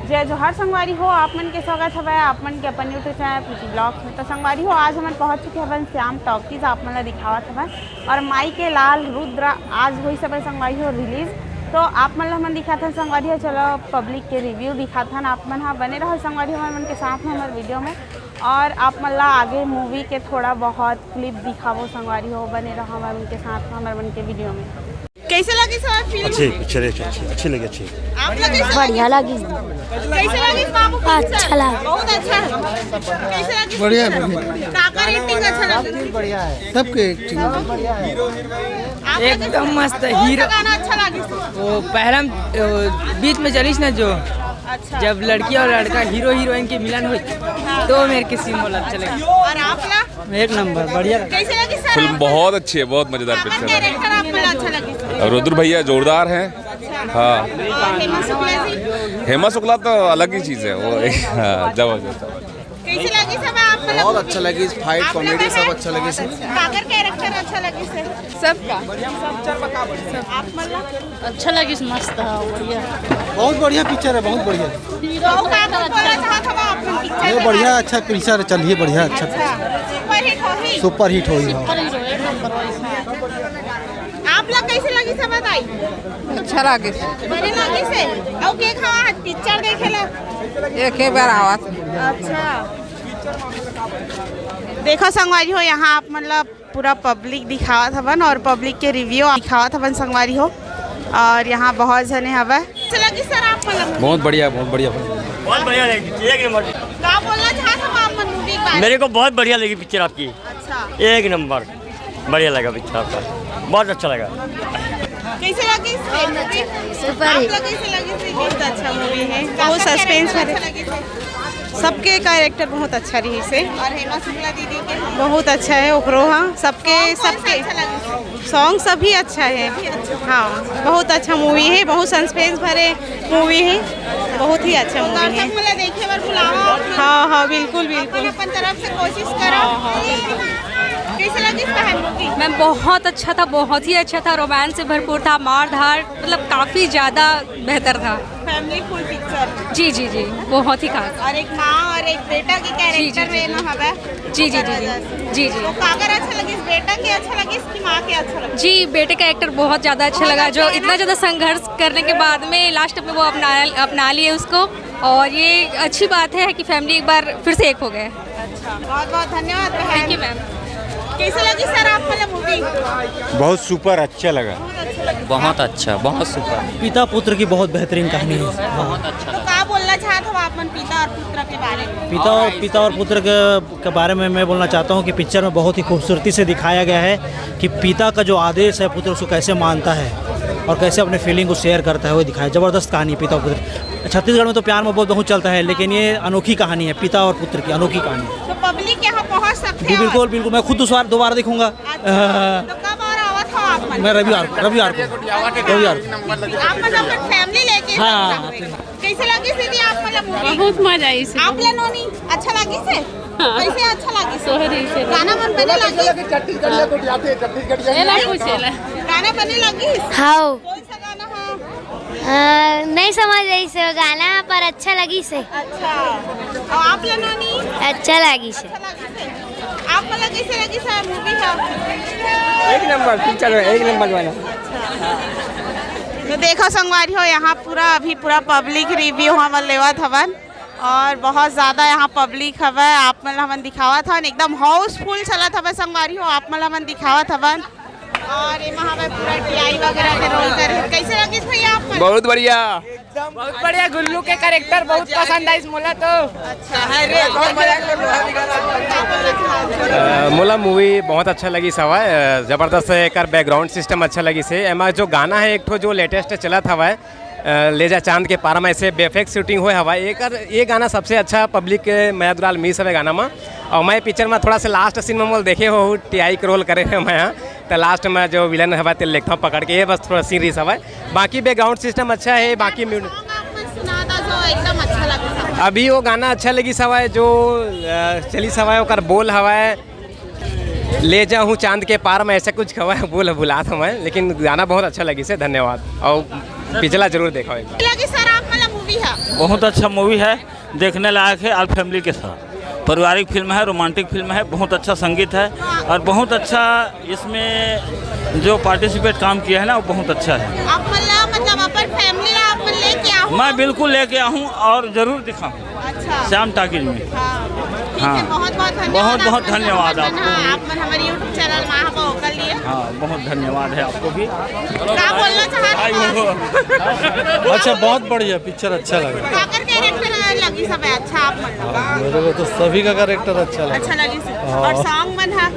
जय जोहार संगवारी हो, आप मन के स्वागत है आप मन के अपन यूट्यूब चैनल प्रीति ब्लॉग्स में। तो संगवारी हो, आज हम पहुंच चुके हैं श्याम टॉकीज आप मन दिखावत हवन और माई के लाल रुद्र आज हुई सब संगवारी हो रिलीज़। तो आप मन हमन दिखा था संगवारी हो, चलो पब्लिक के रिव्यू दिखा था आप मन हाँ बने रहो संगवारी हो मन के साथ में हमारे वीडियो में। और आप मन ला आगे मूवी के थोड़ा बहुत क्लिप दिखावो संगवारी हो, बने रहो हमारे उनके साथ में हमारे मन के वीडियो में। कैसे लगी सर फिल्म? अच्छी लगी। आप लगी बढ़िया लगी। कैसे लगी बाबू? अच्छा लगा। बहुत अच्छा। कैसे लगी? बढ़िया। काका रेटिंग अच्छा लगा? बढ़िया है, सबके एक्टिंग बढ़िया है, एकदम मस्त हीरो। गाना अच्छा लगी? वो पहला बीच में चलीस ना जो अच्छा। जब लड़की और लड़का हीरो हीरोइन की मिलन हुई तो मेरे की सीन बहुत अच्छा लगी। और आप ला? एक नंबर बढ़िया। कैसे लगी सर? फिल्म बहुत अच्छी है, बहुत मजेदार पिक्चर है। कैरेक्टर आप मन अच्छा लगी? और रुद्र भैया जोरदार हैं। हाँ, और हेमा शुक्ला जी? हेमा शुक्ला तो अलग ही चीज़ है वो। जबरदस्त। कैसे लगी सब आप मन? बहुत अच्छा लगी, फाइट कॉमेडी सब अच्छा लगी। काकर कैरेक्टर अच्छा लगी से? सबका आप मन ला? अच्छा लगी, मस्त है, बढ़िया। बहुत बढ़िया पिक्चर है, बहुत बढ़िया। तो काका बोला चाहत हवा आप मन पिक्चर ये के बढ़िया बारे अच्छा पिक्चर चलिए, बढ़िया अच्छा में? सुपर हिट होगी। आप लोग कैसे लगी सब बताई? अच्छा लगे। बड़े लगी से और के खावा पिक्चर देखेला? एक ही बार आवाज। अच्छा देखो संगवारी हो, यहाँ आप मतलब पूरा पब्लिक दिखावत हवन और पब्लिक के रिव्यू दिखावत हवन संगवारी हो। और यहाँ बहुत जने हवा। कैसे लगी सर आप मतलब? बहुत बढ़िया बढ़िया लगी, एक नंबर। क्या बोलना चाहते हो आप मूवी के बारे में? मेरे को बहुत बढ़िया लगी पिक्चर आपकी, अच्छा एक नंबर बढ़िया लगा पिक्चर आपका, बहुत अच्छा लगा। कैसे लगी? सुपर आप हिट। लोग कैसे लगी? बहुत अच्छा मूवी है, बहुत सस्पेंस है। सबके कैरेक्टर बहुत अच्छा रही से और हेमा शुक्ला दीदी के बहुत अच्छा है ओकरो। हाँ सबके सॉन्ग सभी अच्छा है। हाँ बहुत अच्छा मूवी है, बहुत सस्पेंस भरे मूवी है, बहुत ही अच्छा मूवी है। देखे बार बुलाओ। हाँ हाँ बिल्कुल बिल्कुल, अपन तरफ से कोशिश करो। कैसे लगी मूवी? मैम बहुत अच्छा था, बहुत ही अच्छा था, रोमांस से भरपूर था, मार धार मतलब काफ़ी ज़्यादा बेहतर था। Family full picture. जी जी जी बहुत ही खास। और एक माँ और एक बेटा की कैरेक्टर में ना हवा। जी जी जी जी जी तो कागर अच्छा लगी? बेटा के अच्छा लगी इसकी माँ के अच्छा लगी? जी बेटे का एक्टर बहुत ज़्यादा अच्छा लगा, जो इतना ज़्यादा संघर्ष करने के बाद में लास्ट में वो अपना लिए उसको। और ये अच्छी बात है कि फैमिली एक बार फिर से एक हो गए। अच्छा बहुत बहुत धन्यवाद। Thank you ma'am. कैसे लगी सर आप मतलब मूवी? बहुत सुपर अच्छा लगा। बहुत अच्छा, बहुत सुपर। पिता पुत्र की बहुत बेहतरीन कहानी है। तो क्या बोलना चाहते हो आप मन पिता और पुत्र के बारे में? पिता और पुत्र के बारे में मैं बोलना चाहता हूँ कि पिक्चर में बहुत ही खूबसूरती से दिखाया गया है कि पिता का जो आदेश है पुत्र उसको कैसे मानता है और कैसे अपने फीलिंग को शेयर करता है, वो दिखाया। ज़बरदस्त कहानी है पिता और पुत्र। छत्तीसगढ़ में तो प्यार मोहब्बत बहुत चलता है, लेकिन ये अनोखी कहानी है, पिता और पुत्र की अनोखी कहानी। तो पब्लिक यहाँ पहुँच सकते जी हैं? बिल्कुल बिल्कुल, मैं खुद दोबारा देखूंगा। तो कब और आवत हो आप मन? मैं रविवार को आप मतलब फैमिली लेके? हाँ। कैसे लगी दीदी आप मतलब मूवी? बहुत मजा आई से। आप लेनोनी अच्छा लगी से? कैसे अच्छा लगी से? गाना मन बने लगी? गाना बने लगी? हाँ कौन सा गाना है? नहीं समझ रही से गाना, पर अच्छा लगी से। अच्छा और आप लेनोनी? अच्छा लगी से। अच्छा लगी से? आप मतलब कैसे लगी सर मूवी है? एक नंबर पिक्चर, एक नंबर वाला। तो देखो संगवारी हो, यहाँ अभी पूरा पब्लिक रिव्यू हम लेवत हवन और बहुत ज़्यादा यहाँ पब्लिक हवा। आप मतलब हमन दिखावत हवन, एकदम हाउसफुल चलत हवा संगवारी हो। आप मतलब हमन दिखावत हवन और ये हमें पूरा टीआई वगैरह के रोल करे। कैसे लगी भैया आप? बहुत बढ़िया। बहुत बढ़िया, गुल्लू के कैरेक्टर बहुत पसंद है इस मोला तो। अच्छा मोला मूवी बहुत अच्छा लगी सवा। जबरदस्त एक बैकग्राउंड सिस्टम अच्छा लगी से। एमा जो गाना है एक ठो जो लेटेस्ट चला था वह ले जा चांद के पारा में ऐसे बेफेक्ट शूटिंग हुए हवा। ये गाना सबसे अच्छा पब्लिक के मया दुलाल मिस है गाना में। और मैं पिक्चर में थोड़ा सा लास्ट सीन में मोल देखे हो टीआई के रोल करे हैं मैं, तो लास्ट में जो विलन हवा तेल लेखता पकड़ के, ये बस थोड़ा सीन रिस हवा। बाकी बैकग्राउंड सिस्टम अच्छा है। बाकी एकदम अच्छा लगा। अभी वो गाना अच्छा लगी सवाए जो चली सवाए ओकर बोल हवाए ले जाऊँ चांद के पार में, ऐसा कुछ हवा बोल भुला था मैं, लेकिन गाना बहुत अच्छा लगी से। धन्यवाद और पिछला जरूर देखा लगी सर आप मतलब मूवी मूवी है? बहुत अच्छा मूवी है, देखने लायक है। ऑल फैमिली के साथ पारिवारिक फिल्म है, रोमांटिक फिल्म है, बहुत अच्छा संगीत है और बहुत अच्छा इसमें जो पार्टिसिपेट काम किया है ना वो बहुत अच्छा है। आप मतलब अपन फैमिली आप लेके आओ? मैं बिल्कुल लेके आऊँ और ज़रूर दिखाऊँ। अच्छा, श्याम टाकीज में। हाँ, बहुत धन्यवाद। बहुत धन्यवाद आपको। आप हमारे यूट्यूब चैनल में आप कर लिए। हाँ, बहुत धन्यवाद है आपको भी। क्या बोलना चाहते? अच्छा, बहुत बढ़िया पिक्चर, अच्छा लगा। काकर कैरेक्टर लगी सब अच्छा आप मतलब? मेरे को तो सभी का कैरेक्टर अच्छा लगा। अच्छा लगी और सॉन्ग मन है?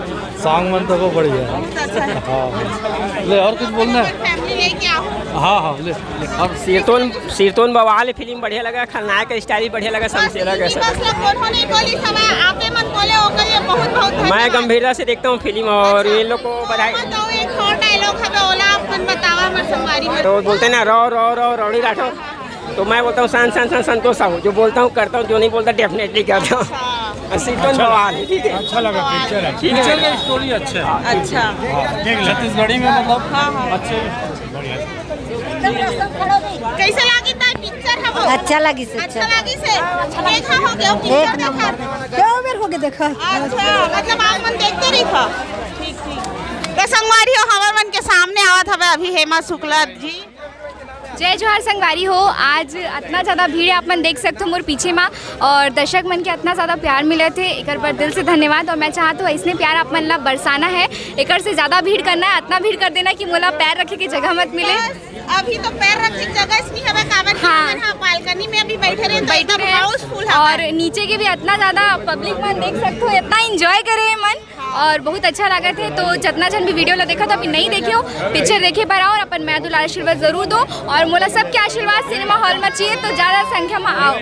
सॉन्ग मन तो वो बढ़िया है। बहुत अच्छा है। हाँ, ले और कुछ बोलना है? फैमिली लेके आओ। हाँ हाँ ले। अब सिरतोन बवाल फिल्म बढ़िया लगा, खलनायक का स्टाइल बढ़िया लगा, शमशेरा का सब। बस लोग बोलो नहीं बोली सब आके मत बोले ओकर लिए बहुत धन्यवाद। मैं गंभीरता से देखता हूँ फिल्म और ये लोग को बधाई। बताओ एक और डायलॉग है ओला अपन बतावा हमारे संगवारी में। तो बोलते हैं ना रो रो रो रौड़ी राठौर, तो मैं बोलता हूँ शान संतोष साहू, जो बोलता हूँ करता हूँ, जो नहीं बोलता डेफिनेटली करता हूँ। सिरतोन बवाल है, ठीक है। अच्छा लगा पिक्चर है। ठीक है। पिक्चर का स्टोरी अच्छा है। अच्छा, छत्तीसगढ़ी में मतलब अच्छे। कैसे लगी था पिक्चर है वो? अच्छा लगी से अच्छा लगी से देखा हो गया पिक्चर देखा? क्या बेर हो गया देखा? अच्छा, मतलब आप मन देखते रही था? ठीक ठीक। तो संगवारी हो हमारे मन के सामने आवत हवे अभी हेमा शुक्ला जी। जय जोहार संगवारी हो। आज इतना ज़्यादा भीड़ है, आप मन देख सकते हो मोर पीछे में, और दर्शक मन के इतना ज़्यादा प्यार मिले थे, एक पर दिल से धन्यवाद। और मैं चाहता हूँ इसने प्यार आप मन ला बरसाना है, एक से ज़्यादा भीड़ करना है, इतना भीड़ कर देना कि मोला पैर रखे की जगह मत मिले। अभी तो पैर रखने की जगह इसमें हमें काबर हाँ। बालकनी में अभी बैठे रहे हाउसफुल है। और नीचे के भी इतना ज़्यादा पब्लिक मन देख सकते हो, इतना इंजॉय करे मन और बहुत अच्छा लगा थे। तो जितना जन भी वीडियो ला देखा तो अभी नहीं देखे हो, पिक्चर देखे पर आओ और अपन मैं दुलार आशीर्वाद जरूर दो, और मोला सबके आशीर्वाद सिनेमा हॉल में चाहिए, तो ज़्यादा संख्या में आओ।